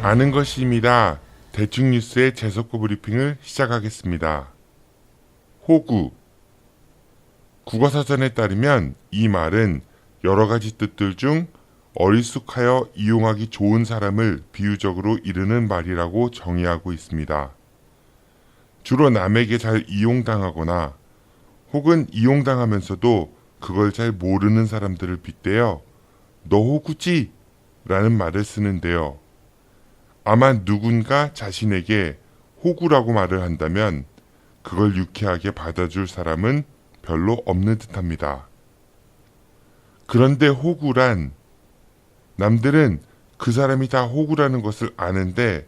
아는 것입니다. 대충 뉴스의 재석고 브리핑을 시작하겠습니다. 호구. 국어사전에 따르면 이 말은 여러 가지 뜻들 중 어리숙하여 이용하기 좋은 사람을 비유적으로 이르는 말이라고 정의하고 있습니다. 주로 남에게 잘 이용당하거나 혹은 이용당하면서도 그걸 잘 모르는 사람들을 빗대어 너 호구지? 라는 말을 쓰는데요. 아마 누군가 자신에게 호구라고 말을 한다면 그걸 유쾌하게 받아줄 사람은 별로 없는 듯합니다. 그런데 호구란 남들은 그 사람이 다 호구라는 것을 아는데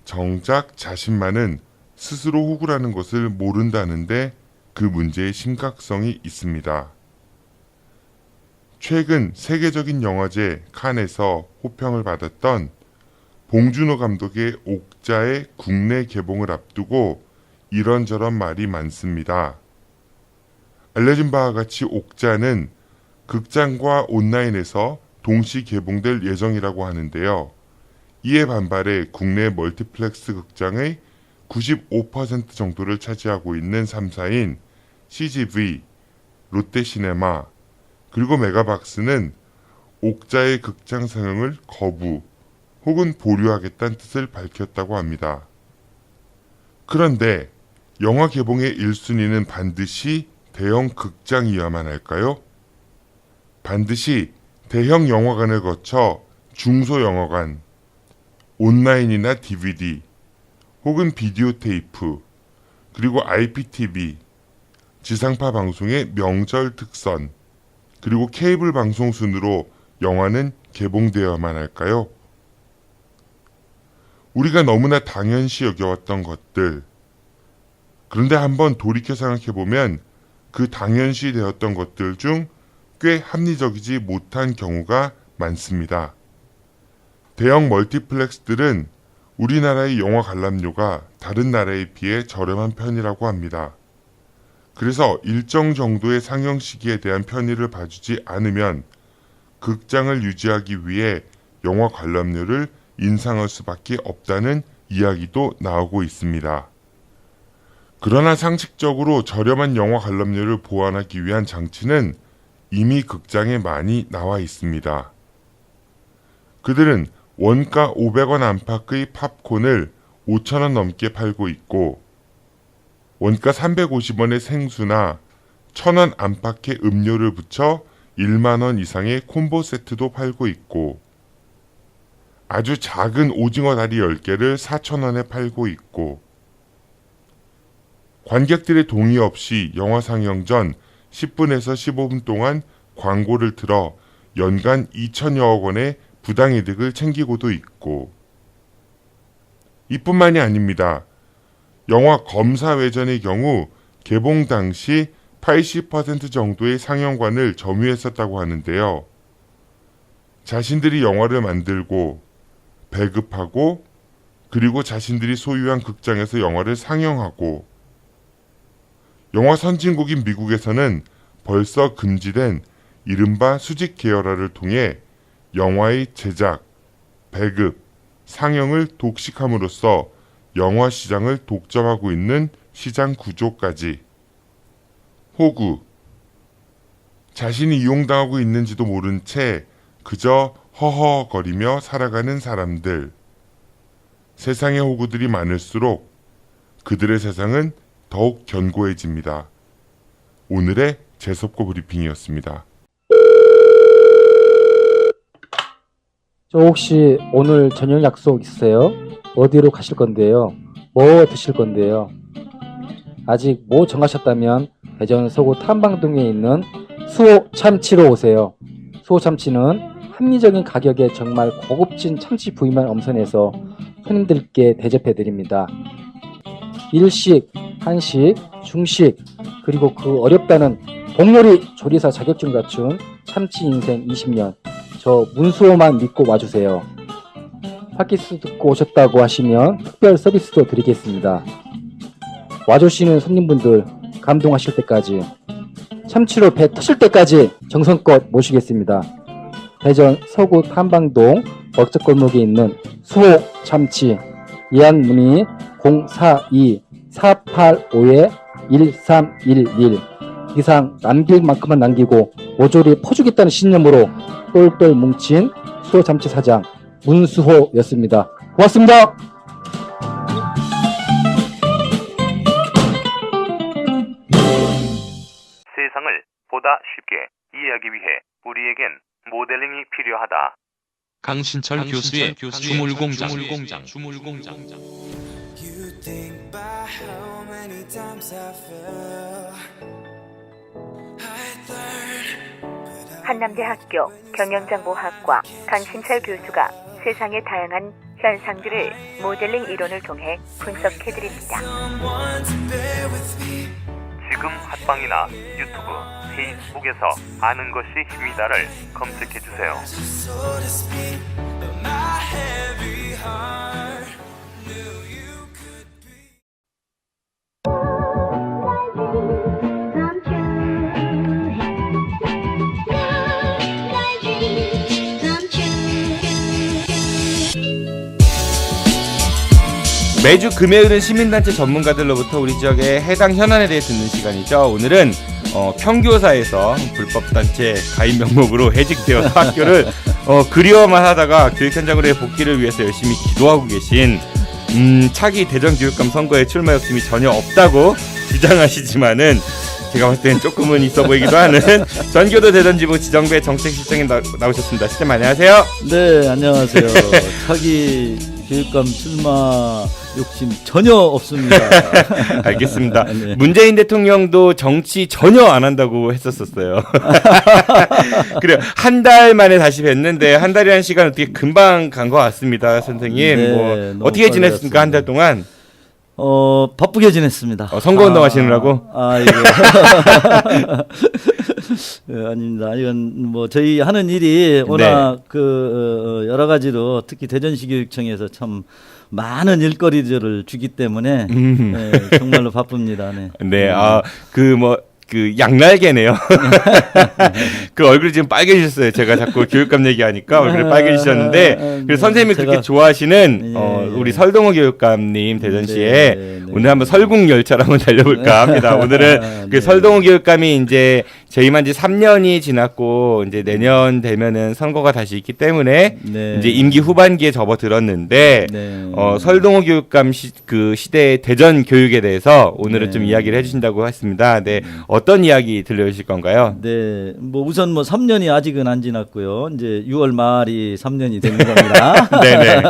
정작 자신만은 스스로 호구라는 것을 모른다는데 그 문제의 심각성이 있습니다. 최근 세계적인 영화제 칸에서 호평을 받았던 봉준호 감독의 옥자의 국내 개봉을 앞두고 이런저런 말이 많습니다. 알려진 바와 같이 옥자는 극장과 온라인에서 동시 개봉될 예정이라고 하는데요. 이에 반발해 국내 멀티플렉스 극장의 95% 정도를 차지하고 있는 3사인 CGV, 롯데시네마, 그리고 메가박스는 옥자의 극장 상영을 거부 혹은 보류하겠다는 뜻을 밝혔다고 합니다. 그런데 영화 개봉의 1순위는 반드시 대형 극장이어야만 할까요? 반드시 대형 영화관을 거쳐 중소영화관, 온라인이나 DVD, 혹은 비디오 테이프, 그리고 IPTV, 지상파 방송의 명절 특선, 그리고 케이블 방송 순으로 영화는 개봉되어야만 할까요? 우리가 너무나 당연시 여겨왔던 것들. 그런데 한번 돌이켜 생각해보면 그 당연시 되었던 것들 중 꽤 합리적이지 못한 경우가 많습니다. 대형 멀티플렉스들은 우리나라의 영화 관람료가 다른 나라에 비해 저렴한 편이라고 합니다. 그래서 일정 정도의 상영 시기에 대한 편의를 봐주지 않으면 극장을 유지하기 위해 영화 관람료를 인상할 수밖에 없다는 이야기도 나오고 있습니다. 그러나 상식적으로 저렴한 영화 관람료를 보완하기 위한 장치는 이미 극장에 많이 나와 있습니다. 그들은 원가 500원 안팎의 팝콘을 5,000원 넘게 팔고 있고 원가 350원의 생수나 1,000원 안팎의 음료를 붙여 1만원 이상의 콤보 세트도 팔고 있고 아주 작은 오징어 다리 10개를 4,000원에 팔고 있고 관객들의 동의 없이 영화 상영 전 10분에서 15분 동안 광고를 틀어 연간 2천여억 원의 부당이득을 챙기고도 있고 이뿐만이 아닙니다. 영화 검사외전의 경우 개봉 당시 80% 정도의 상영관을 점유했었다고 하는데요. 자신들이 영화를 만들고 배급하고 그리고 자신들이 소유한 극장에서 영화를 상영하고 영화 선진국인 미국에서는 벌써 금지된 이른바 수직 계열화를 통해 영화의 제작, 배급, 상영을 독식함으로써 영화 시장을 독점하고 있는 시장 구조까지. 호구. 자신이 이용당하고 있는지도 모른 채 그저 허허거리며 살아가는 사람들. 세상의 호구들이 많을수록 그들의 세상은 더욱 견고해집니다. 오늘의 재석고 브리핑이었습니다. 저 혹시 오늘 저녁 약속 있으세요? 어디로 가실 건데요? 뭐 드실 건데요? 아직 뭐 정하셨다면 대전 서구 탐방동에 있는 수호 참치로 오세요. 수호 참치는 합리적인 가격에 정말 고급진 참치 부위만 엄선해서 손님들께 대접해 드립니다. 일식, 한식, 중식, 그리고 그 어렵다는 복요리 조리사 자격증 갖춘 참치 인생 20년, 저 문수호만 믿고 와주세요. 팟캐스트 듣고 오셨다고 하시면 특별 서비스도 드리겠습니다. 와주시는 손님분들 감동하실 때까지, 참치로 배 터질 때까지 정성껏 모시겠습니다. 대전 서구 탐방동 먹적골목에 있는 수호 참치. 예약 문의 042-485-1311. 이상 남길 만큼만 남기고 모조리 퍼주겠다는 신념으로 똘똘 뭉친 수호 참치 사장 문수호였습니다. 고맙습니다. 세상을 보다 쉽게 이해하기 위해 우리에겐 모델링이 필요하다. 강신철 교수의 주물공장. You think about how many times I fell. I learned. 한남대학교 경영정보학과 강신철 교수가 세상의 다양한 현상들을 모델링 이론을 통해 분석해드립니다. Someone to bear with me. 지금 팟빵이나 유튜브, 페이스북에서 아는 것이 힘이다를 검색해 주세요. So to speak, but my heavy heart knew you could be. Come true. My dreams come true. 매주 금요일은 시민단체 전문가들로부터 우리 지역의 해당 현안에 대해 듣는 시간이죠. 오늘은 평교사에서 불법단체 가입 명목으로 해직되어서 학교를 그리워만 하다가 교육 현장으로의 복귀를 위해서 열심히 기도하고 계신 차기 대전교육감 선거에 출마 욕심이 전혀 없다고 주장하시지만은 제가 봤을 땐 조금은 있어 보이기도 하는 전교도 대전지부 지정배 정책실장님 나오셨습니다. 실장님 안녕하세요. 네, 안녕하세요. 차기 교육감 출마 욕심 전혀 없습니다. 알겠습니다. 네. 문재인 대통령도 정치 전혀 안 한다고 했었어요. 그래요. 한 달 만에 다시 뵀는데 한 달이라는 시간 어떻게 금방 간 것 같습니다, 선생님. 네, 뭐 너무 어떻게 빨리 지냈습니까, 한 달 동안? 바쁘게 지냈습니다. 선거운동 하시느라고? 이거. 네, 아닙니다. 이건 뭐 저희 하는 일이 워낙 여러 가지로 특히 대전시 교육청에서 참 많은 일거리들을 주기 때문에 네, 정말로 바쁩니다. 네. 네, 그 양날개네요. 그 얼굴이 지금 빨개지셨어요. 제가 자꾸 교육감 얘기하니까 얼굴이 빨개지셨는데 그래서 선생님이 그렇게 좋아하시는 우리 설동호 교육감님 대전시에 오늘 한번 설국 열차를 한번 달려볼까 합니다. 오늘은 그 설동호 교육감이 이제 재임한 지 3년이 지났고 이제 내년 되면은 선거가 다시 있기 때문에 이제 임기 후반기에 접어들었는데 설동호 교육감 그 시대의 대전 교육에 대해서 오늘은 좀 이야기를 해주신다고 했습니다. 네. 어떤 이야기 들려주실 건가요? 네, 뭐 우선 3년이 아직은 안 지났고요. 이제 6월 말이 3년이 되는 겁니다. 네네.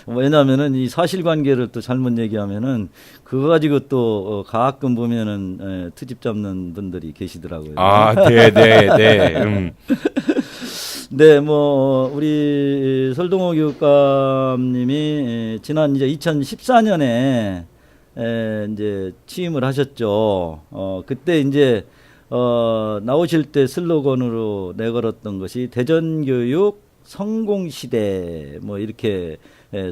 왜냐하면은 이 사실관계를 또 잘못 얘기하면은 그거 가지고 또 가끔 보면은 트집 잡는 분들이 계시더라고요. 네. 네, 뭐 우리 설동호 교육감님이 지난 이제 2014년에 이제 취임을 하셨죠. 그때 이제 나오실 때 슬로건으로 내걸었던 것이 대전교육 성공시대 뭐 이렇게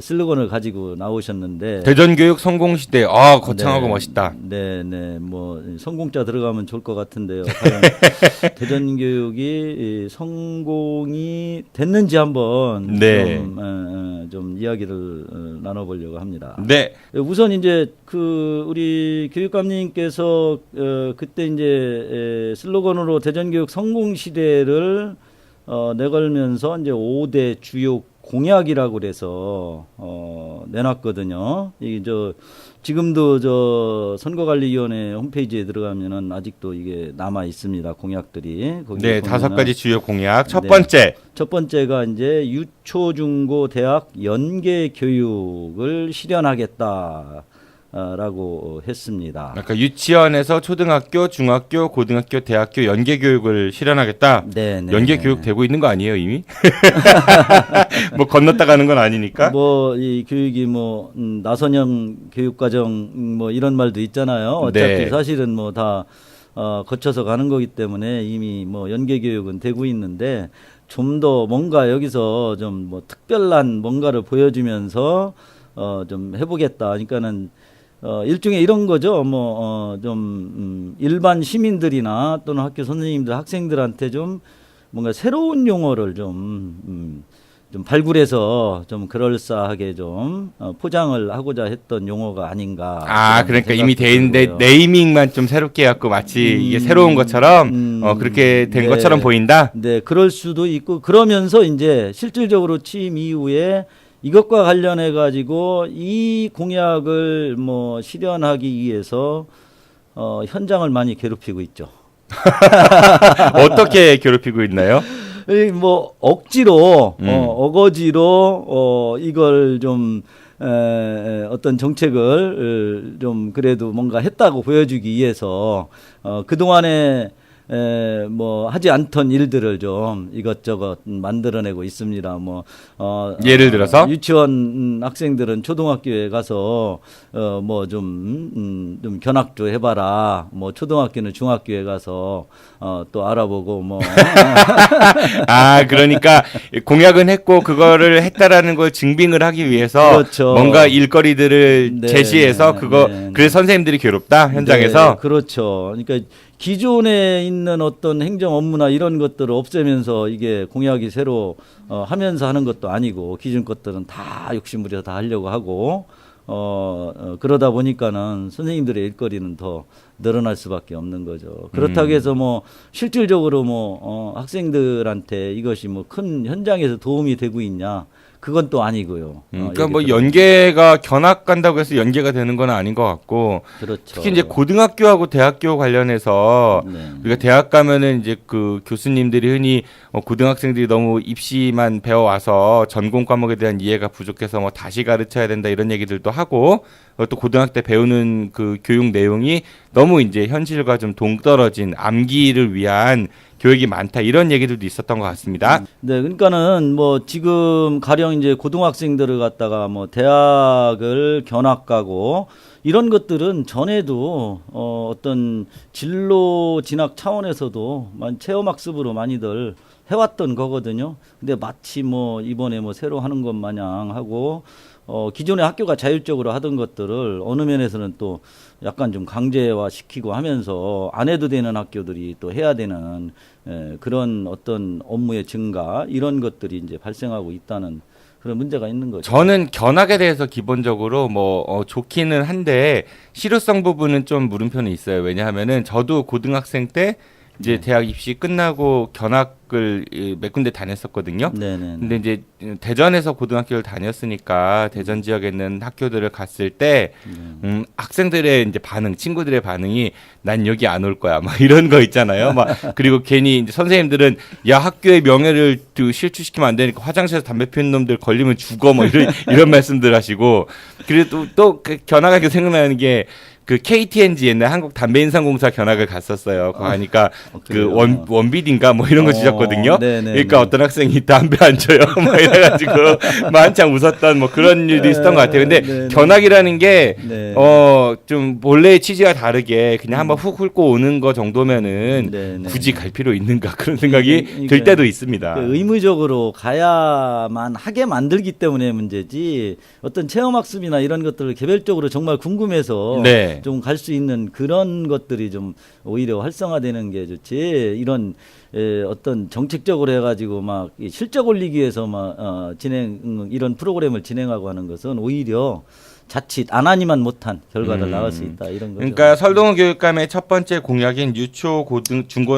슬로건을 가지고 나오셨는데 대전교육 성공시대 거창하고 네, 멋있다. 네, 뭐 성공자 들어가면 좋을 것 같은데요. 과연 대전교육이 성공이 됐는지 한번 좀 이야기를 나눠보려고 합니다. 네. 우선 이제 우리 교육감님께서 그때 이제 슬로건으로 대전교육 성공시대를 내걸면서 이제 5대 주요 공약이라고 그래서 내놨거든요. 이게 지금도 선거관리위원회 홈페이지에 들어가면은 아직도 이게 남아 있습니다. 공약들이. 네, 5가지 주요 공약. 첫 번째가 이제 유초 중고 대학 연계 교육을 실현하겠다. 라고 했습니다. 그러니까 유치원에서 초등학교, 중학교, 고등학교, 대학교 연계 교육을 실현하겠다. 네. 연계 교육 되고 있는 거 아니에요 이미? 뭐 건넜다 가는 건 아니니까. 뭐 이 교육이 나선형 교육과정 뭐 이런 말도 있잖아요. 어차피 사실은 뭐 다 거쳐서 가는 거기 때문에 이미 뭐 연계 교육은 되고 있는데 좀 더 뭔가 여기서 좀 뭐 특별한 뭔가를 보여주면서 좀 해보겠다. 그러니까는. 일종의 이런 거죠. 좀 일반 시민들이나 또는 학교 선생님들, 학생들한테 좀 뭔가 새로운 용어를 좀 발굴해서 좀 그럴싸하게 좀 포장을 하고자 했던 용어가 아닌가. 아, 그런 그러니까 이미 생각도 돼 있는데 들고요. 네이밍만 좀 새롭게 해갖고 마치 이게 새로운 것처럼 그렇게 된 네. 것처럼 보인다. 네, 그럴 수도 있고 그러면서 이제 실질적으로 취임 이후에 이것과 관련해 가지고 이 공약을 뭐 실현하기 위해서 현장을 많이 괴롭히고 있죠. 어떻게 괴롭히고 있나요? 뭐 억지로 어거지로 이걸 좀 어떤 정책을 좀 그래도 뭔가 했다고 보여주기 위해서 그동안에 뭐 하지 않던 일들을 좀 이것저것 만들어내고 있습니다. 뭐 예를 들어서 유치원 학생들은 초등학교에 가서 뭐 좀 견학도 해봐라. 뭐 초등학교는 중학교에 가서 또 알아보고 뭐 아, 그러니까 공약은 했고 그거를 했다라는 걸 증빙을 하기 위해서 그렇죠. 뭔가 일거리들을 네, 제시해서 네, 그거 네, 네. 그래서 선생님들이 괴롭다 현장에서. 네, 그렇죠. 그러니까 기존에 있는 어떤 행정 업무나 이런 것들을 없애면서 이게 공약이 새로 하면서 하는 것도 아니고 기존 것들은 다 욕심부려서 다 하려고 하고 그러다 보니까는 선생님들의 일거리는 더 늘어날 수밖에 없는 거죠. 그렇다고 해서 뭐 실질적으로 뭐 학생들한테 이것이 뭐 큰 현장에서 도움이 되고 있냐? 그건 또 아니고요. 그러니까 뭐 연계가 견학 간다고 해서 연계가 되는 건 아닌 것 같고 그렇죠. 특히 이제 고등학교하고 대학교 관련해서 네. 우리가 대학 가면은 이제 그 교수님들이 흔히 고등학생들이 너무 입시만 배워와서 전공 과목에 대한 이해가 부족해서 뭐 다시 가르쳐야 된다 이런 얘기들도 하고 또 고등학교 때 배우는 그 교육 내용이 너무 이제 현실과 좀 동떨어진 암기를 위한 교육이 많다 이런 얘기들도 있었던 것 같습니다. 네, 그러니까는 뭐 지금 가령 이제 고등학생들을 갖다가 뭐 대학을 견학 가고 이런 것들은 전에도 어떤 진로 진학 차원에서도 체험학습으로 많이들 해왔던 거거든요. 근데 마치 뭐 이번에 뭐 새로 하는 것 마냥 하고 기존의 학교가 자율적으로 하던 것들을 어느 면에서는 또 약간 좀 강제화 시키고 하면서 안 해도 되는 학교들이 또 해야 되는 그런 어떤 업무의 증가 이런 것들이 이제 발생하고 있다는 그런 문제가 있는 거죠. 저는 견학에 대해서 기본적으로 뭐 좋기는 한데 실효성 부분은 좀 물음표는 있어요. 왜냐하면은 저도 고등학생 때 이제 대학 입시 끝나고 견학을 몇 군데 다녔었거든요. 네네. 근데 이제 대전에서 고등학교를 다녔으니까 대전 지역에 있는 학교들을 갔을 때 학생들의 이제 반응, 친구들의 반응이 난 여기 안 올 거야, 막 이런 거 있잖아요. 막 그리고 괜히 이제 선생님들은 야 학교의 명예를 실추시키면 안 되니까 화장실에서 담배 피우는 놈들 걸리면 죽어, 뭐 이런 말씀들 하시고 그리고 또 그 견학하게 생각나는 게. 그 KTNG 옛날 한국 담배인상공사 견학을 갔었어요. 그거 하니까 그 원비디인가 뭐 이런 거 주셨거든요. 네네, 그러니까 네. 어떤 학생이 담배 안 줘요. 막 이래가지고 막 한창 웃었던 뭐 그런 일도 있었던 것 같아요. 근데 네, 네. 견학이라는 게 네. 좀 본래의 취지와 다르게 그냥 한번 훅 훑고 오는 거 정도면은 네, 네. 굳이 갈 필요 있는가 그런 생각이 그러니까 들 때도 있습니다. 그 의무적으로 가야만 하게 만들기 때문에 문제지 어떤 체험학습이나 이런 것들을 개별적으로 정말 궁금해서 네. 좀 갈 수 있는 그런 것들이 좀 오히려 활성화되는 게 좋지 이런 어떤 정책적으로 해가지고 막 실적 올리기 위해서 막 이런 프로그램을 진행하고 하는 것은 오히려 자칫 안 하니만 못한 결과를 낳을 수 있다 이런 거죠. 그러니까 설동호 교육감의 첫 번째 공약인 유초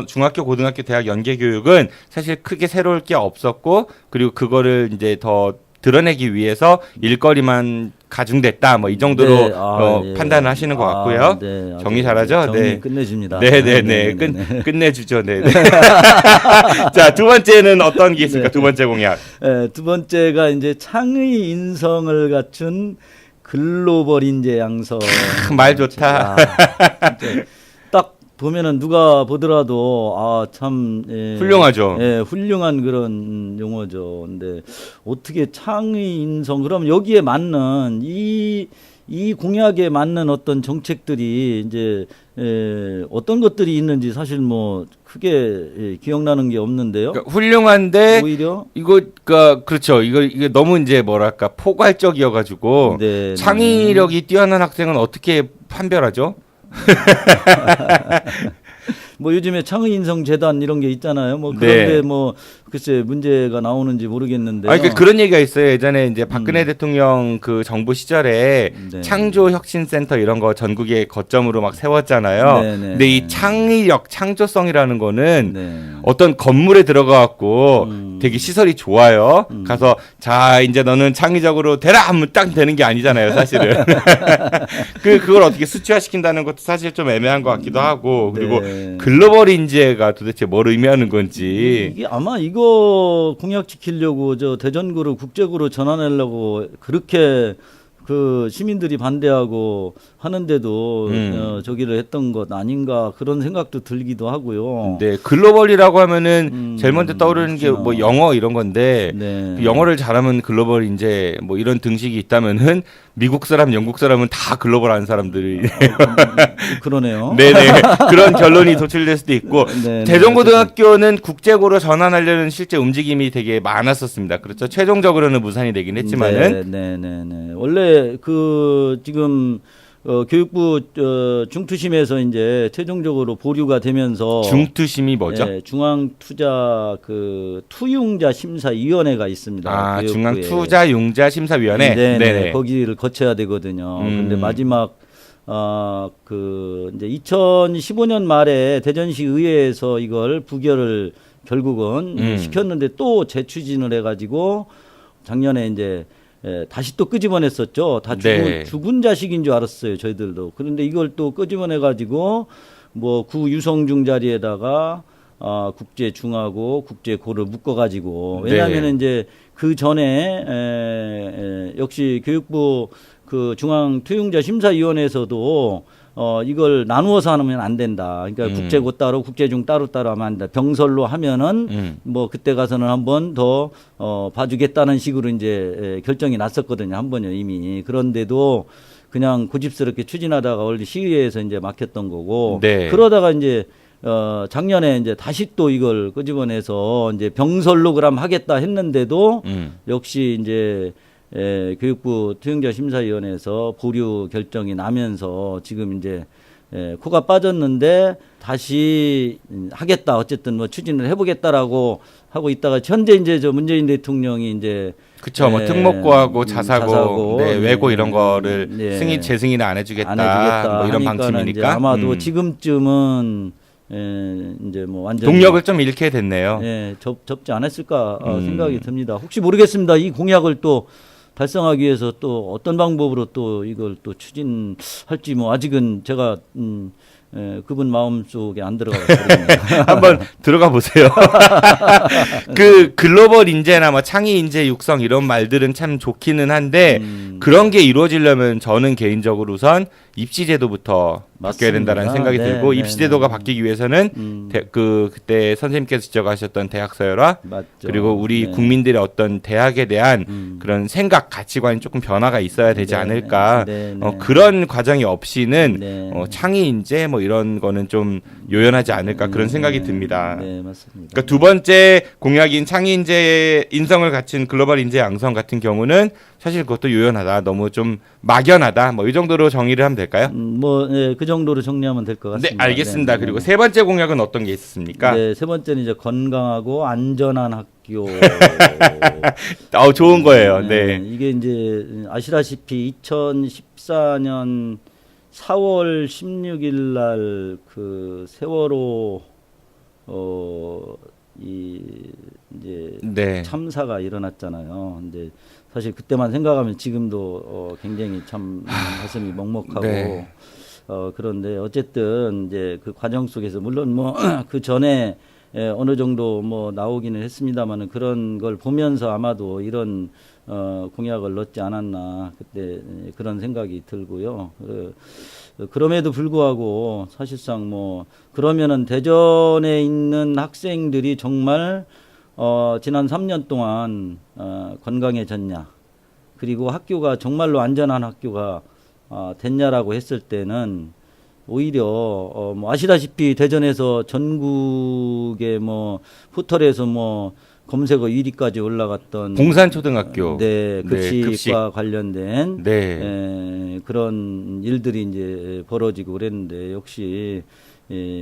중학교 고등학교 대학 연계 교육은 사실 크게 새로울 게 없었고 그리고 그거를 이제 더 드러내기 위해서 일거리만 가중됐다 뭐 이 정도로 예. 판단을 하시는 것 같고요. 네, 정리 잘하죠? 정리 네. 끝내줍니다. 네네네. 끝내주죠. 네. 자, 두 번째는 어떤 게 있습니까? 네. 두 번째 공약. 두 번째가 이제 창의 인성을 갖춘 글로벌 인재 양성. 말 좋다. 진짜 딱 보면은 누가 보더라도 참 훌륭하죠. 훌륭한 그런 용어죠. 근데 어떻게 창의 인성 그럼 여기에 맞는 이 공약에 맞는 어떤 정책들이 이제 어떤 것들이 있는지 사실 뭐 크게 기억나는 게 없는데요. 그러니까 훌륭한데 오히려 그렇죠. 이게 너무 이제 뭐랄까 포괄적이어가지고 네, 창의력이 뛰어난 학생은 어떻게 판별하죠? 뭐 요즘에 창의인성재단 이런 게 있잖아요. 뭐 그런데 네. 뭐 글쎄 문제가 나오는지 모르겠는데. 아니, 그런 얘기가 있어요. 예전에 이제 박근혜 대통령 그 정부 시절에 네. 창조혁신센터 이런 거 전국에 거점으로 막 세웠잖아요. 네, 네, 근데 이 네. 창의력, 창조성이라는 거는 네. 어떤 건물에 들어가 갖고 되게 시설이 좋아요. 가서 자 이제 너는 창의적으로 되라 하면 딱 되는 게 아니잖아요, 사실은. 그걸 어떻게 수치화시킨다는 것도 사실 좀 애매한 것 같기도 하고 그리고 네. 글로벌 인재가 도대체 뭘 의미하는 건지. 이게 아마 이거 공약 지키려고 저 대전구를 국제구로 전환하려고 그렇게 그 시민들이 반대하고 하는데도 저기를 했던 것 아닌가 그런 생각도 들기도 하고요. 네, 글로벌이라고 하면은 제일 먼저 떠오르는 게 그렇죠. 뭐 영어 이런 건데 네. 그 영어를 잘하면 글로벌 인재 뭐 이런 등식이 있다면은 미국 사람, 영국 사람은 다 글로벌한 사람들이 그러네요. 네네 그런 결론이 도출될 수도 있고 네, 대전고등학교는 국제고로 전환하려는 실제 움직임이 되게 많았었습니다. 그렇죠. 최종적으로는 무산이 되긴 했지만은 네네네. 원래 그 지금 교육부 중투심에서 이제 최종적으로 보류가 되면서 중투심이 뭐죠? 네, 중앙투자 그 투융자 심사위원회가 있습니다. 아, 교육부에. 중앙투자융자심사위원회. 네네. 거기를 거쳐야 되거든요. 근데 마지막 그 이제 2015년 말에 대전시 의회에서 이걸 부결을 결국은 시켰는데 또 재추진을 해가지고 작년에 이제 다시 또 끄집어냈었죠. 다 네. 죽은 자식인 줄 알았어요, 저희들도. 그런데 이걸 또 끄집어내가지고 뭐 구 유성중 자리에다가 국제 중하고 국제 고를 묶어가지고 왜냐하면 네. 이제 그 전에 역시 교육부 그 중앙 투용자 심사위원회에서도 이걸 나누어서 하면 안 된다. 그러니까 국제고 따로 국제중 따로 하면 안 된다. 병설로 하면은 뭐 그때 가서는 한번 더 봐주겠다는 식으로 이제 결정이 났었거든요. 한 번요 이미. 그런데도 그냥 고집스럽게 추진하다가 원래 시의회에서 이제 막혔던 거고. 네. 그러다가 이제 작년에 이제 다시 또 이걸 끄집어내서 이제 병설로 그럼 하겠다 했는데도 역시 이제 교육부 투영자 심사위원회에서 보류 결정이 나면서 지금 이제 코가 빠졌는데 다시 하겠다 어쨌든 뭐 추진을 해보겠다라고 하고 있다가 현재 이제 저 문재인 대통령이 이제 그쵸, 뭐 특목고하고 자사고, 네, 네, 외고 이런 거를 네. 승인을 안 해주겠다, 안 해주겠다 뭐 이런 하니까는 방침이니까 이제 아마도 지금쯤은 이제 뭐 완전 동력을 좀 잃게 됐네요. 접지 않았을까 생각이 듭니다. 혹시 모르겠습니다. 이 공약을 또 달성하기 위해서 또 어떤 방법으로 또 이걸 또 추진할지 뭐 아직은 제가 그분 마음 속에 안 들어가거든요. 한번 들어가 보세요. 그 글로벌 인재나 뭐 창의 인재 육성 이런 말들은 참 좋기는 한데 그런 게 이루어지려면 저는 개인적으로 우선 입시 제도부터 바뀌어야 된다는 생각이 네, 들고 네, 입시 제도가 네. 바뀌기 위해서는 그때 선생님께서 지적하셨던 대학 서열화 맞죠. 그리고 우리 네. 국민들의 어떤 대학에 대한 그런 생각 가치관이 조금 변화가 있어야 되지 네, 않을까. 네, 네. 그런 과정이 없이는 네. 창의 인재 뭐 이런 거는 좀 요연하지 않을까 그런 생각이 듭니다. 네, 맞습니다. 그러니까 두 번째 공약인 창의 인재 인성을 갖춘 글로벌 인재 양성 같은 경우는 사실 그것도 요연하다, 너무 좀 막연하다, 뭐 이 정도로 정의를 하면 될까요? 그 정도로 정리하면 될 것 네, 같습니다. 알겠습니다. 네, 그리고 네. 세 번째 공약은 어떤 게 있습니까? 네, 세 번째는 이제 건강하고 안전한 학교. 좋은 거예요. 네. 이게 이제 아시다시피 2014년 4월 16일 날 그 세월호 이제 네. 참사가 일어났잖아요. 근데 사실 그때만 생각하면 지금도 굉장히 참 가슴이 먹먹하고 네. 그런데 어쨌든 이제 그 과정 속에서 물론 뭐 그 전에 어느 정도 뭐 나오기는 했습니다만은 그런 걸 보면서 아마도 이런 공약을 넣지 않았나 그때 그런 생각이 들고요. 그럼에도 불구하고 사실상 뭐 그러면은 대전에 있는 학생들이 정말 지난 3년 동안 건강해졌냐 그리고 학교가 정말로 안전한 학교가 됐냐라고 했을 때는 오히려 뭐 아시다시피 대전에서 전국의 뭐 포털에서 뭐 검색어 1위까지 올라갔던 봉산초등학교. 네, 급식과 급식. 관련된 네. 그런 일들이 이제 벌어지고 그랬는데 역시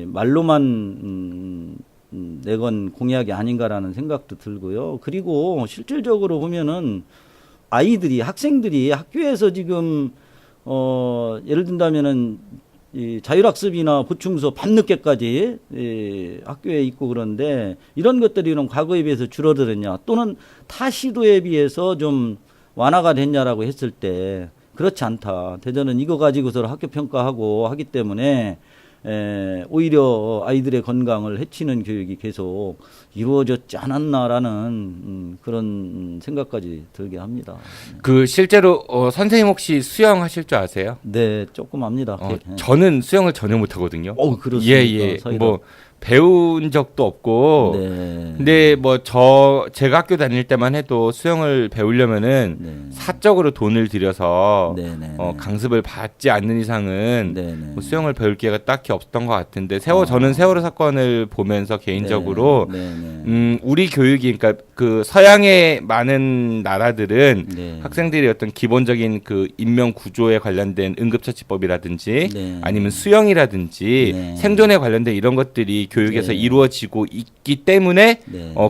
말로만 내건 공약이 아닌가라는 생각도 들고요. 그리고 실질적으로 보면은 아이들이 학생들이 학교에서 지금 예를 든다면은 이 자율학습이나 보충수업 밤늦게까지 학교에 있고 그런데 이런 것들이 는 과거에 비해서 줄어들었냐 또는 타 시도에 비해서 좀 완화가 됐냐라고 했을 때 그렇지 않다. 대전은 이거 가지고서 학교 평가하고 하기 때문에 오히려 아이들의 건강을 해치는 교육이 계속 이루어졌지 않았나라는 그런 생각까지 들게 합니다. 그 실제로 선생님 혹시 수영하실 줄 아세요? 네, 조금 압니다. 저는 수영을 전혀 못하거든요. 그렇습니까? 예. 뭐 배운 적도 없고. 네. 근데 뭐 제가 학교 다닐 때만 해도 수영을 배우려면은 사적으로 돈을 들여서 강습을 받지 않는 이상은 뭐 수영을 배울 기회가 딱히 없었던 것 같은데 저는 세월호 사건을 보면서 개인적으로 우리 교육이 그러니까 그 서양의 많은 나라들은 학생들이 어떤 기본적인 그 인명 구조에 관련된 응급처치법이라든지 아니면 수영이라든지 생존에 관련된 이런 것들이 교육에서 이루어지고 있기 때문에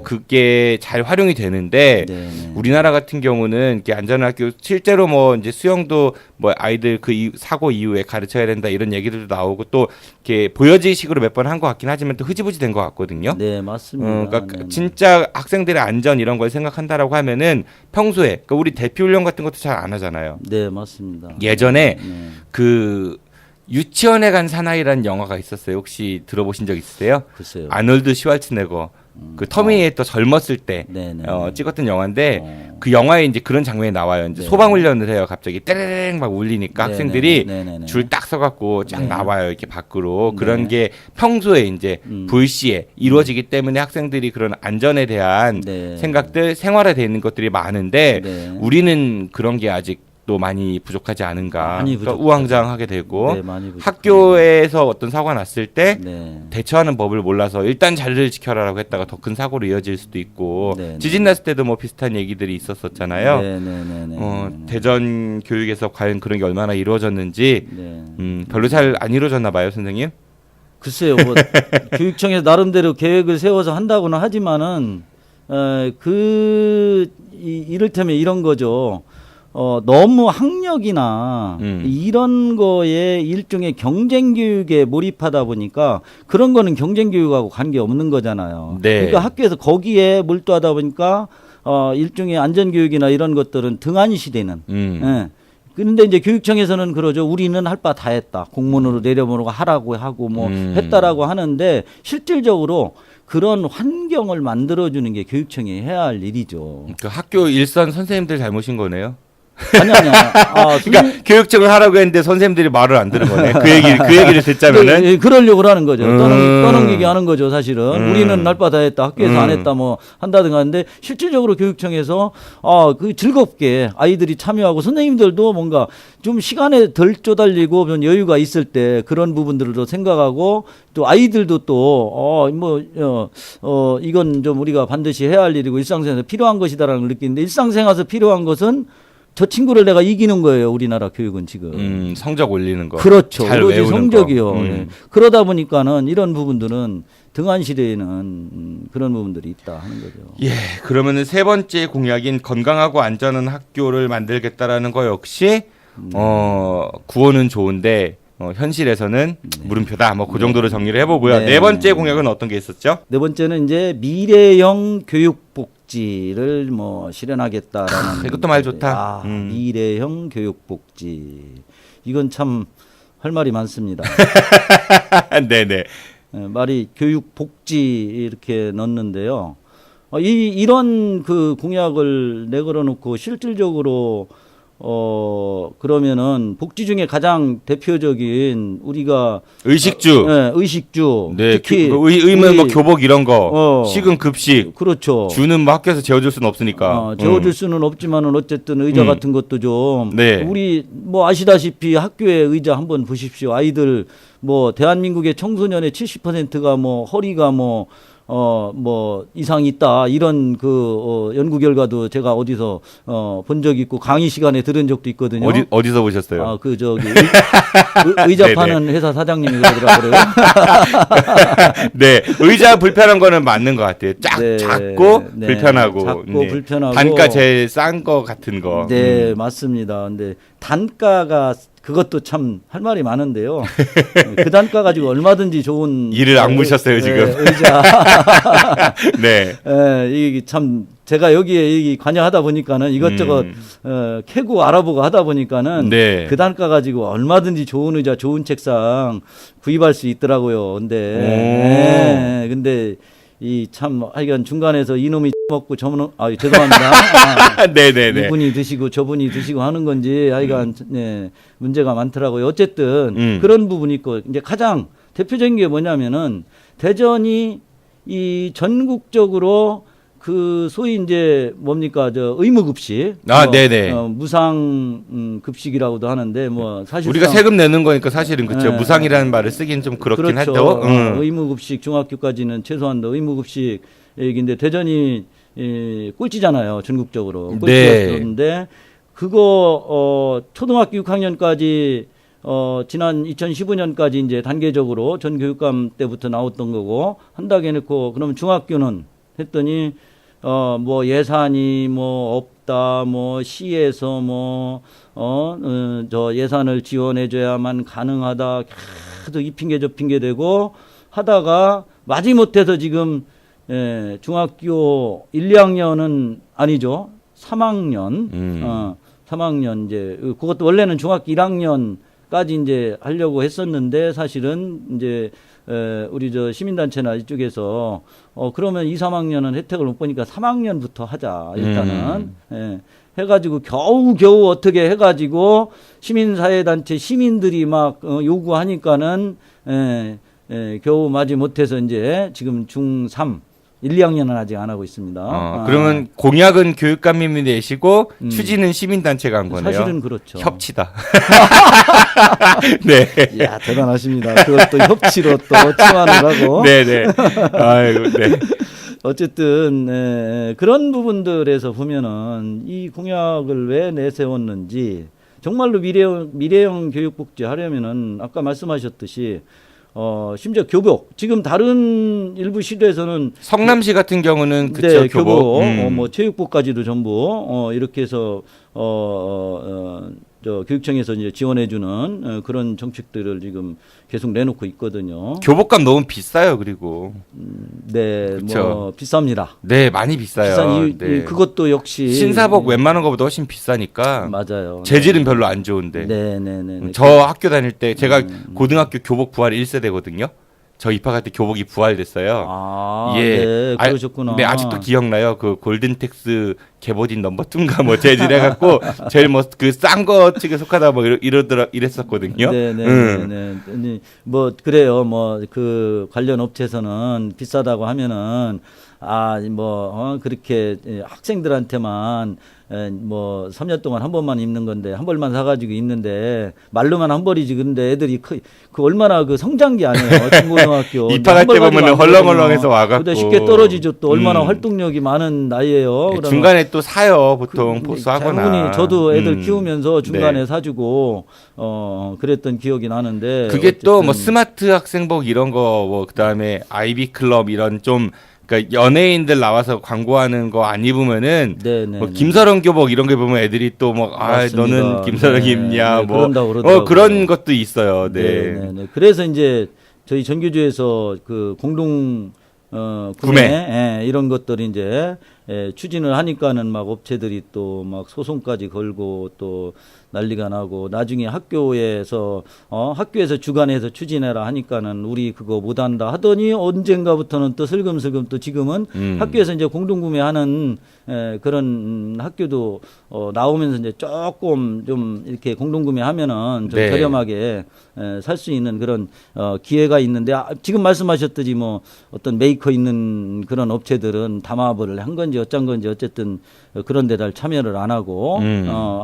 그게 잘 활용이 되는데 우리나라 같은 경우는 이렇게 안전학교 실제로 뭐 이제 수영도 뭐 아이들 그 사고 이후에 가르쳐야 된다 이런 얘기들도 나오고 또 이렇게 보여지식으로 몇 번 한 것 같긴 하지만 또 흐지부지 된 것 같거든요. 네, 맞습니다. 그러니까 진짜 학생들의 안전 이런 걸 생각한다라고 하면은 평소에 그러니까 우리 대피 훈련 같은 것도 잘 안 하잖아요. 네, 맞습니다. 예전에 그 유치원에 간 사나이라는 영화가 있었어요. 혹시 들어보신 적 있으세요? 글쎄요. 아놀드 슈왈츠네거 그 터미네이터 젊었을 때 찍었던 영화인데 그 영화에 이제 그런 장면이 나와요. 이제 소방 훈련을 해요. 갑자기 떼레랭 막 울리니까 학생들이 줄 딱 서갖고 쫙 나와요. 이렇게 밖으로 그런 게 평소에 이제 불시에 이루어지기 때문에 학생들이 그런 안전에 대한 생각들 생활화되어 있는 것들이 많은데 우리는 그런 게 아직 또 많이 부족하지 않은가. 그러니까 우왕좌왕하게 되고 학교에서 어떤 사고가 났을 때 대처하는 법을 몰라서 일단 자리를 지켜라라고 했다가 더 큰 사고로 이어질 수도 있고 지진 났을 때도 뭐 비슷한 얘기들이 있었었잖아요. 대전 교육에서 과연 그런 게 얼마나 이루어졌는지 별로 잘 안 이루어졌나 봐요, 선생님. 글쎄요, 뭐 교육청에서 나름대로 계획을 세워서 한다고는 하지만은 이를테면 이런 거죠. 너무 학력이나 이런 거에 일종의 경쟁 교육에 몰입하다 보니까 그런 거는 경쟁 교육하고 관계 없는 거잖아요. 그러니까 학교에서 거기에 몰두하다 보니까 일종의 안전 교육이나 이런 것들은 등한시되는. 그런데 이제 교육청에서는 그러죠. 우리는 할 바 다 했다. 공문으로 내려보내고 하라고 하고 뭐 했다라고 하는데 실질적으로 그런 환경을 만들어주는 게 교육청이 해야 할 일이죠. 그 학교 일선 선생님들 잘못인 거네요. 아니. 그러니까 교육청을 하라고 했는데 선생님들이 말을 안 들은 거네. 그 얘기를 듣자면은. 그러려고 하는 거죠. 떠넘기게 하는 거죠, 사실은. 우리는 날 바 다 했다. 학교에서 안 했다, 뭐, 한다든가 하는데, 실질적으로 교육청에서, 즐겁게 아이들이 참여하고, 선생님들도 뭔가 좀 시간에 덜 쪼달리고, 좀 여유가 있을 때 그런 부분들도 생각하고, 또 아이들도 또, 이건 좀 우리가 반드시 해야 할 일이고, 일상생활에서 필요한 것이다라는 걸 느끼는데, 일상생활에서 필요한 것은 저 친구를 내가 이기는 거예요. 우리나라 교육은 지금. 성적 올리는 거. 그렇죠. 잘 오로지 외우는 성적이요. 거. 그러다 보니까는 이런 부분들은 등한시대에는 그런 부분들이 있다 하는 거죠. 예, 그러면은 세 번째 공약인 건강하고 안전한 학교를 만들겠다라는 거 역시 구호는 좋은데 현실에서는 물음표다. 뭐 그 정도로 정리를 해보고요. 네 번째 공약은 어떤 게 있었죠? 네 번째는 이제 미래형 교육복지를 뭐 실현하겠다라는. 이것도 말 좋다. 미래형 교육복지. 이건 참 할 말이 많습니다. 네네. 말이 교육복지 이렇게 넣는데요. 이런 그 공약을 내걸어 놓고 실질적으로 그러면은 복지 중에 가장 대표적인 우리가 의식주, 의식주, 네, 특히 의무 뭐 교복 이런 거, 식은 급식, 그렇죠. 주는 뭐 학교에서 재워줄 수는 없으니까. 재워줄 수는 없지만은 어쨌든 의자 같은 것도 좀. 우리 뭐 아시다시피 학교의 의자 한번 보십시오. 아이들 뭐 대한민국의 청소년의 70%가 뭐 허리가 뭐 뭐 이상이 있다 이런 연구 결과도 제가 어디서 본 적 있고 강의 시간에 들은 적도 있거든요. 어디서 보셨어요? 아, 그 저기 의자 파는 회사 사장님이 그러더라고요. 네, 의자 불편한 거는 맞는 것 같아요. 네, 작고 네, 불편하고, 작고 불편하고 단가 제일 싼 거 같은 거. 네, 맞습니다. 근데 단가가 그것도 참 할 말이 많은데요. 그 단가 가지고 얼마든지 좋은 이를 악무셨어요 지금. 의자. 네. 이게 참 제가 여기에 관여하다 보니까는 이것저것 캐고 알아보고 하다 보니까는 네. 그 단가 가지고 얼마든지 좋은 의자, 좋은 책상 구입할 수 있더라고요. 근데 이 참 하여간 중간에서 이놈이 먹고 저놈 죄송합니다. 네네네. 이분이 드시고 저분이 드시고 하는 건지 하여간 네, 문제가 많더라고요. 어쨌든 그런 부분이 있고 이제 가장 대표적인 게 뭐냐면은 대전이 이 전국적으로 그 소위 이제 뭡니까 저 의무급식 네네. 무상 급식이라고도 하는데 뭐 사실 우리가 세금 내는 거니까 사실은 그렇죠. 무상이라는 말을 쓰긴 좀 그렇긴 그렇죠. 하죠. 의무급식 중학교까지는 최소한 의무급식 얘기인데 대전이 꼴찌잖아요 전국적으로 꼴찌였는데 그거 초등학교 6학년까지 지난 2015년까지 이제 단계적으로 전 교육감 때부터 나왔던 거고 한다고 해놓고 그러면 중학교는 했더니 뭐 예산이 뭐 없다 뭐 시에서 저 예산을 지원해줘야만 가능하다 계속 이 핑계 저 핑계 대고 하다가 마지못해서 지금 중학교 1, 2학년은 아니죠 3학년 3학년 이제 그것도 원래는 중학교 1학년까지 이제 하려고 했었는데 사실은 이제 우리 저 시민단체나 이쪽에서 그러면 2, 3학년은 혜택을 못 보니까 3학년부터 하자 일단은 해가지고 겨우 어떻게 해가지고 시민사회단체 시민들이 막 요구하니까는 겨우 마지 못해서 이제 지금 중3 1, 2학년은 아직 안 하고 있습니다. 그러면 공약은 교육감님이 내시고 추진은 시민단체가 한 거네요. 사실은 그렇죠. 협치다. 네. 이야 대단하십니다. 그것도 협치로 또 치환을 하고. 네네. 아이고 네. 어쨌든 그런 부분들에서 보면은 이 공약을 왜 내세웠는지 정말로 미래형 교육복지 하려면은 아까 말씀하셨듯이 심지어 교복 지금 다른 일부 시도에서는 성남시 같은 경우는 그쵸, 네, 교복 뭐 체육복까지도 전부 이렇게 해서 저 교육청에서 이제 지원해주는 그런 정책들을 지금 계속 내놓고 있거든요. 교복값 너무 비싸요. 그리고 네, 그쵸. 뭐 비쌉니다. 네, 많이 비싸요. 비싼 이유, 네. 그것도 역시 신사복 웬만한 것보다 훨씬 비싸니까 맞아요. 재질은 별로 안 좋은데. 네네네. 저 학교 다닐 때 제가 고등학교 교복 부활 1세대거든요. 저 입학할 때 교복이 부활됐어요. 네, 그러셨구나. 네, 아직도 기억나요. 그 골든텍스 개보딘 넘버 2인가 뭐 재질해갖고 제일 뭐 그 싼 거 측에 속하다 뭐 이랬었거든요. 네네네. 뭐 그래요. 뭐 그 관련 업체에서는 비싸다고 하면은 그렇게 학생들한테만 뭐 3년 동안 한 번만 입는 건데 한 벌만 사가지고 입는데 말로만 한 벌이지 근데 애들이 그 얼마나 그 성장기 아니에요 중고등학교 입학할 때 보면은 헐렁헐렁해서 와갖고 쉽게 떨어지죠 또 얼마나 활동력이 많은 나이에요. 네, 중간에 또 사요 보통 포스하거나. 당연히 저도 애들 키우면서 중간에 사주고 그랬던 기억이 나는데 그게 또 뭐 스마트 학생복 이런 거 뭐 그다음에 아이비 클럽 이런 좀 그러니까 연예인들 나와서 광고하는 거 안 입으면은 뭐 김서령 교복 이런 게 보면 애들이 또 뭐 너는 김서령 입냐 뭐 그런 것도 있어요. 네. 그래서 이제 저희 전교조에서 그 공동 구매 이런 것들이 이제 추진을 하니까는 막 업체들이 또 막 소송까지 걸고 또 난리가 나고 나중에 학교에서 주관해서 추진해라 하니까는 우리 그거 못한다 하더니 언젠가부터는 또 슬금슬금 또 지금은 학교에서 이제 공동구매하는 그런 학교도 나오면서 이제 조금 좀 이렇게 공동구매하면은 좀 저렴하게 살 수 있는 그런 기회가 있는데 지금 말씀하셨듯이 뭐 어떤 메이커 있는 그런 업체들은 담합을 한 건지 건지 어쩐 건지 어쨌든 그런 데를 참여를 안 하고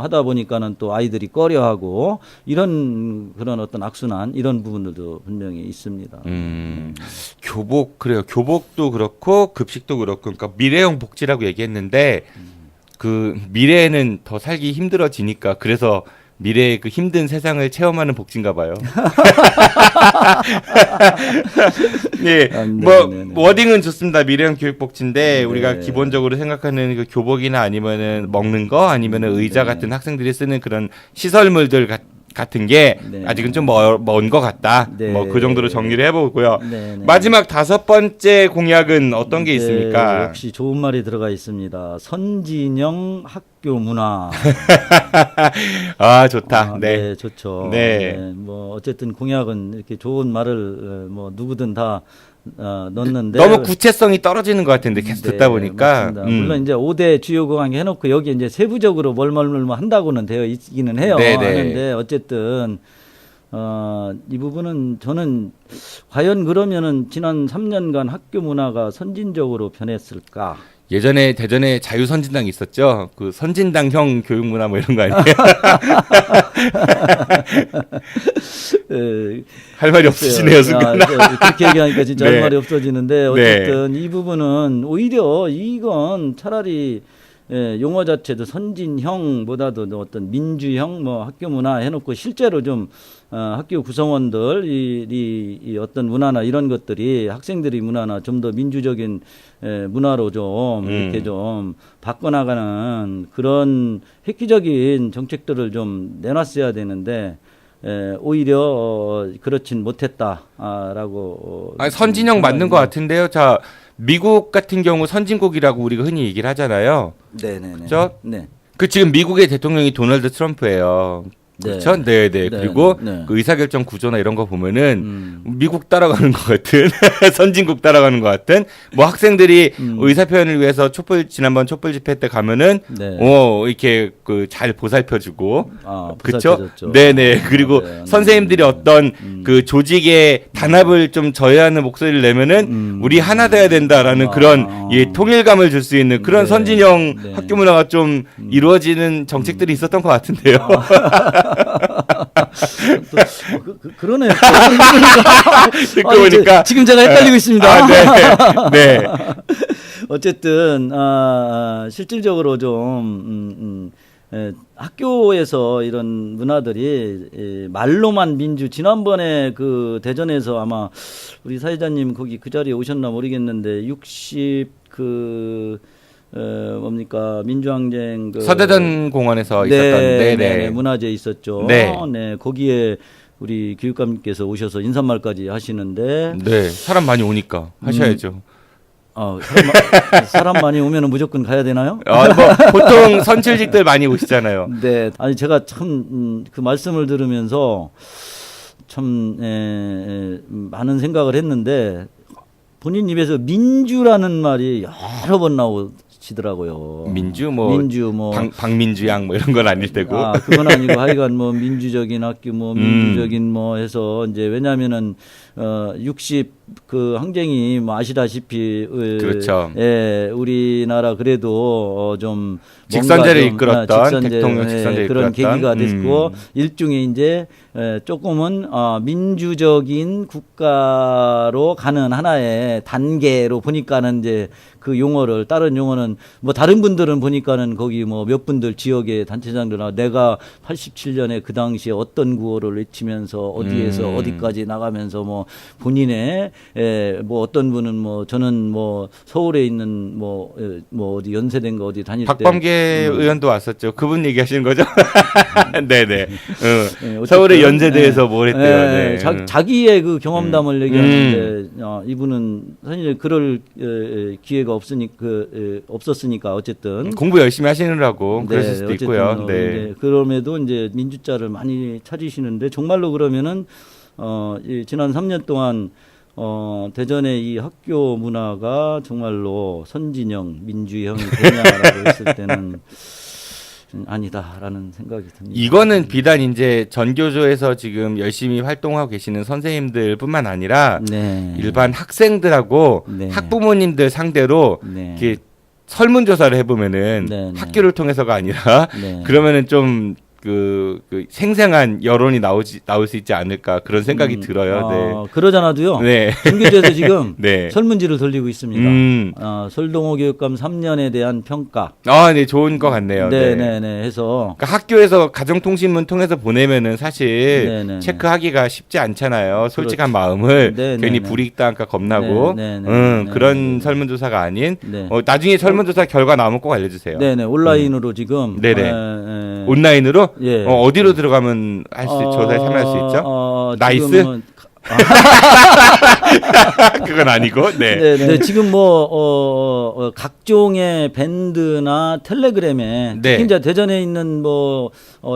하다 보니까는 또 아이들이 꺼려하고 이런 그런 어떤 악순환 이런 부분들도 분명히 있습니다. 교복 그래요. 교복도 그렇고 급식도 그렇고 그러니까 미래형 복지라고 얘기했는데 그 미래에는 더 살기 힘들어지니까 그래서 미래의 그 힘든 세상을 체험하는 복지인가 봐요. 예, 뭐 워딩은 좋습니다. 미래형 교육 복지인데 우리가 기본적으로 생각하는 그 교복이나 아니면은 먹는 거 아니면은 의자 같은 학생들이 쓰는 그런 시설물들 같은 게 아직은 좀 먼 것 같다. 뭐 그 정도로 정리를 해보고요. 마지막 5번째 공약은 어떤 게 있습니까? 역시 좋은 말이 들어가 있습니다. 선진형 학교 문화. 아 좋다. 네, 좋죠. 네. 뭐 어쨌든 공약은 이렇게 좋은 말을 뭐 누구든 다 넣는데 너무 구체성이 떨어지는 것 같은데 계속 듣다 보니까 물론 이제 5대 주요 공약 해놓고 여기 이제 세부적으로 뭘 한다고는 되어 있기는 해요. 하는데 어쨌든 이 부분은 저는 과연 그러면은 지난 3년간 학교 문화가 선진적으로 변했을까? 예전에 대전에 자유선진당이 있었죠. 그 선진당형 교육 문화 뭐 이런 거 아니에요? 할 말이 없으시네요, 순간. 그렇게 얘기하니까 진짜 할 말이 없어지는데 어쨌든 이 부분은 오히려 이건 차라리 용어 자체도 선진형보다도 어떤 민주형 뭐 학교 문화 해놓고 실제로 좀 학교 구성원들 이 어떤 문화나 이런 것들이 학생들이 문화나 좀 더 민주적인 문화로 좀 이렇게 좀 바꿔나가는 그런 획기적인 정책들을 좀 내놨어야 되는데 오히려 그렇진 못했다라고. 선진형 맞는 것 같은데요. 자. 미국 같은 경우 선진국이라고 우리가 흔히 얘기를 하잖아요. 네네네. 그렇죠? 네. 그 지금 미국의 대통령이 도널드 트럼프예요. 그렇죠? 네, 네. 그리고 그 의사결정 구조나 이런 거 보면은 미국 따라가는 것 같은 선진국 따라가는 것 같은 뭐 학생들이 의사 표현을 위해서 지난번 촛불 집회 때 가면은 이렇게 그 잘 보살펴주고 그렇죠? 네, 네. 그리고 선생님들이 어떤 그 조직의 단합을 좀 저해하는 목소리를 내면은 우리 하나 돼야 된다라는 그런 통일감을 줄 수 있는 그런 선진형 학교 문화가 좀 이루어지는 정책들이 있었던 것 같은데요. 그러네요. 듣고 보니까 지금 제가 헷갈리고 있습니다. 네. 어쨌든 실질적으로 좀 학교에서 이런 문화들이 말로만 지난번에 그 대전에서 아마 우리 사회자님 거기 그 자리에 오셨나 모르겠는데 60 민주항쟁 서대전 공원에서 있었던 문화제 있었죠. 네, 거기에 우리 교육감님께서 오셔서 인사말까지 하시는데 사람 많이 오니까 하셔야죠. 사람 많이 오면은 무조건 가야 되나요? 뭐 보통 선출직들 많이 오시잖아요. 네, 아니 제가 참 그 말씀을 들으면서 참 많은 생각을 했는데 본인 입에서 민주라는 말이 여러 번 나오시더라고요. 민주 박민주 양 뭐 이런 건 아닐 테고. 그건 아니고 하여간 뭐 민주적인 학교 민주적인 뭐 해서 이제 왜냐면은 60 그 항쟁이 뭐 아시다시피 그렇죠. 우리나라 그래도 좀 직선제를 이끌었던 대통령 직선제를 그런 이끌었던 계기가 됐고 일종의 이제 조금은 민주적인 국가로 가는 하나의 단계로 보니까는 이제 그 용어를 다른 용어는 뭐 다른 분들은 보니까는 거기 뭐 몇 분들 지역의 단체장들이나 내가 87년에 그 당시에 어떤 구호를 외치면서 어디에서 어디까지 나가면서 뭐 본인의 뭐 어떤 분은 뭐 저는 뭐 서울에 있는 뭐 어디 연세대인가 어디 다닐 때 박범계 의원도 왔었죠. 그분 얘기하시는 거죠? 네네. 서울의 연세대에서 뭘 했대요. 자기의 그 경험담을 얘기하는데 이분은 사실 그럴 기회가 없었으니까 어쨌든 공부 열심히 하시느라고 그랬을 수도 있고요. 네. 그럼에도 이제 민주자를 많이 찾으시는데 정말로 그러면은 지난 3년 동안 대전의 이 학교 문화가 정말로 선진형, 민주형이 되냐라고 했을 때는 아니다라는 생각이 듭니다. 이거는 비단 이제 전교조에서 지금 열심히 활동하고 계시는 선생님들뿐만 아니라 일반 학생들하고 학부모님들 상대로 이렇게 설문조사를 해보면은 네, 네. 학교를 통해서가 아니라 네. 그러면은 좀 그 생생한 여론이 나올 수 있지 않을까 그런 생각이 들어요. 그러잖아도요. 네. 전교조에서 지금 네. 설문지를 돌리고 있습니다. 설동호 교육감 3년에 대한 평가. 네, 좋은 것 같네요. 네네네. 해서 그러니까 학교에서 가정통신문 통해서 보내면은 사실 네네네. 체크하기가 쉽지 않잖아요. 솔직한 마음을 네네네. 괜히 불이익당할까 겁나고 네네네. 그런 설문조사가 아닌 네. 나중에 설문조사 결과 나오면 꼭 알려주세요. 네네. 온라인으로 지금. 네네. 온라인으로 예. 어디로 들어가면 조사에 참여할 수 있죠? 나이스? 지금은 그건 아니고. 네. 네, 지금 각종의 밴드나 텔레그램에 네. 특히 이제 대전에 있는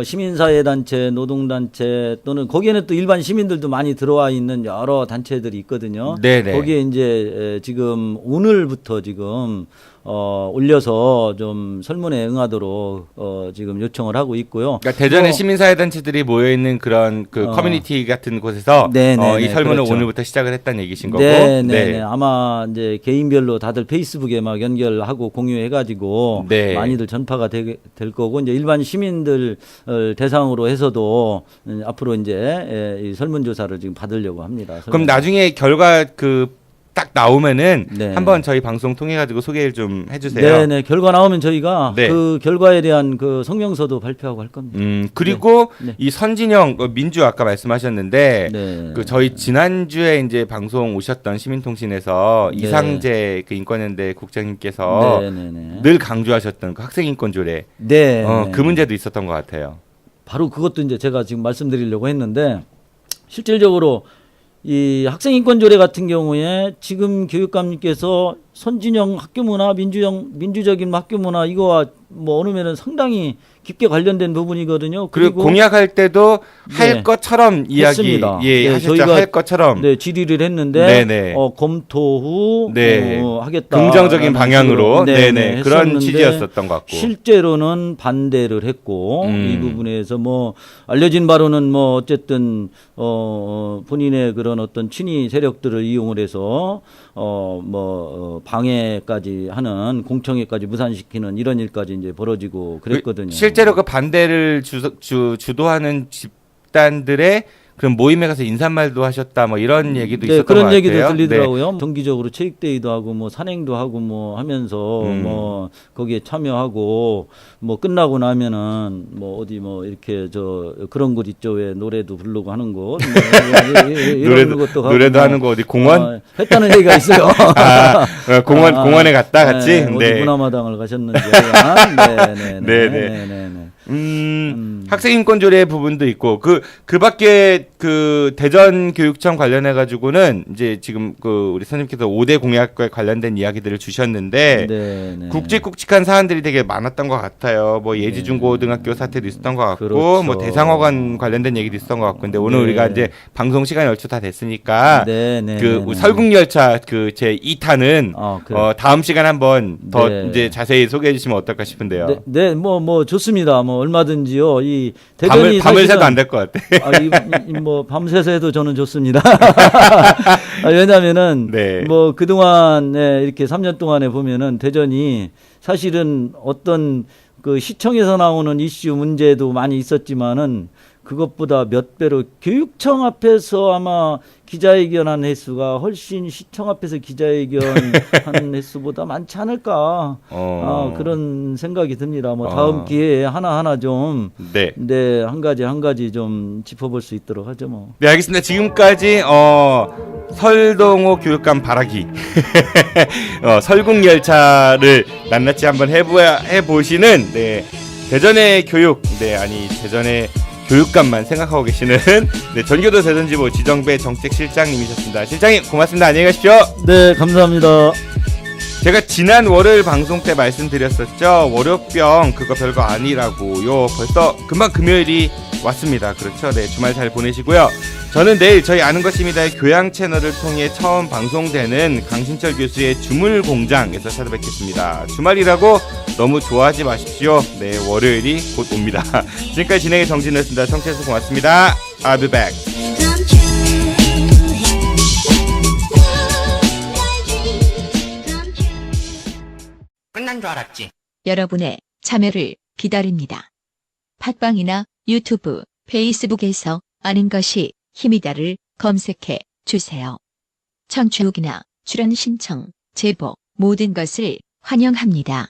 시민사회 단체, 노동단체 또는 거기에는 또 일반 시민들도 많이 들어와 있는 여러 단체들이 있거든요. 네네. 거기에 이제 지금 오늘부터 지금 올려서 좀 설문에 응하도록 지금 요청을 하고 있고요. 그러니까 대전의 시민사회 단체들이 모여 있는 그런 커뮤니티 같은 곳에서 이 설문을 그렇죠. 오늘부터 시작을 했다는 얘기신 거고. 네. 아마 이제 개인별로 다들 페이스북에 막 연결하고 공유해가지고 네. 많이들 전파가 될 거고 이제 일반 시민들 대상으로 해서도 앞으로 이제 이 설문조사를 지금 받으려고 합니다. 그럼 나중에 결과 딱 나오면은 네. 한번 저희 방송 통해 가지고 소개를 좀 해주세요. 네네. 결과 나오면 저희가 네. 그 결과에 대한 그 성명서도 발표하고 할 겁니다. 그리고 네. 이 선진영 민주 아까 말씀하셨는데 네. 저희 지난주에 이제 방송 오셨던 시민통신에서 네. 이상재 인권연대 국장님께서 네네네. 늘 강조하셨던 그 학생인권 조례 네. 그 문제도 있었던 것 같아요. 바로 그것도 이제 제가 지금 말씀드리려고 했는데 실질적으로 이 학생인권조례 같은 경우에 지금 교육감님께서 선진형 학교문화, 민주적인 학교문화 이거와 어느 면은 상당히 깊게 관련된 부분이거든요. 그리고 공약할 때도 할 네. 것처럼 이야기 했습니다. 하셨죠. 저희가 할 것처럼. 질의를 했는데 네네. 검토 후 하겠다. 긍정적인 방향으로 네네. 그런 취지였었던 것 같고. 실제로는 반대를 했고 이 부분에서 알려진 바로는 어쨌든 본인의 그런 어떤 친위 세력들을 이용을 해서 방해까지 하는 공청회까지 무산시키는 이런 일까지 이제 벌어지고 그랬거든요. 실제로 그 반대를 주도하는 집단들의 그럼 모임에 가서 인사말도 하셨다 이런 얘기도 있었던 것 같아요. 그런 얘기도 들리더라고요. 정기적으로 체육대회도 하고 산행도 하고 하면서 거기에 참여하고 끝나고 나면은 어디 이렇게 그런 곳 있죠. 왜 노래도 부르고 하는 곳 이런 것도 하고 노래도 하는 거 어디 공원 했다는 얘기가 있어요. 공원에 갔다 같이 어디 문화마당을 가셨는지. 네네. 학생인권조례 부분도 있고 그 밖에 그 대전교육청 관련해 가지고는 이제 지금 우리 선생님께서 5대 공약과 관련된 이야기들을 주셨는데 굵직굵직한 사안들이 되게 많았던 것 같아요. 예지중고등학교 사태도 있었던 것 같고 그렇죠. 대상어관 관련된 얘기도 있었던 것 같고 근데 오늘 우리가 이제 방송 시간이 얼추 다 됐으니까 설국열차 제 2탄은 다음 시간 한번 더 이제 자세히 소개해 주시면 어떨까 싶은데요. 네, 좋습니다. 얼마든지요. 이 대전이 밤을 새도 안 될 것 같아. 밤새서 해도 저는 좋습니다. 왜냐면은 그동안 이렇게 3년 동안에 보면은 대전이 사실은 어떤 그 시청에서 나오는 이슈 문제도 많이 있었지만은 그것보다 몇 배로 교육청 앞에서 아마 기자회견한 횟수가 훨씬 시청 앞에서 기자회견한 횟수보다 많지 않을까 그런 생각이 듭니다. 다음 기회에 하나하나 좀 한 가지 좀 짚어볼 수 있도록 하죠. 네, 알겠습니다. 지금까지 설동호 교육감 바라기 설국열차를 낱낱이 한번 해보시는 대전의 교육 대전의 교육감만 생각하고 계시는 전교도 대전지부 지정배 정책실장님이셨습니다. 실장님 고맙습니다. 안녕히 가십시오. 네, 감사합니다. 제가 지난 월요일 방송 때 말씀드렸었죠. 월요병 그거 별거 아니라고요. 벌써 금방 금요일이 왔습니다. 그렇죠. 주말 잘 보내시고요. 저는 내일 저희 아는 것입니다의 교양 채널을 통해 처음 방송되는 강신철 교수의 주물공장에서 찾아뵙겠습니다. 주말이라고 너무 좋아하지 마십시오. 월요일이 곧 옵니다. 지금까지 진행의 정진우였습니다. 청취해주셔서 고맙습니다. I'll be back. Come true. 끝난 줄 알았지. 여러분의 참여를 기다립니다. 팟빵이나 유튜브, 페이스북에서 아는 것이 힘이다를 검색해 주세요. 청취 후기나 출연 신청, 제보 모든 것을 환영합니다.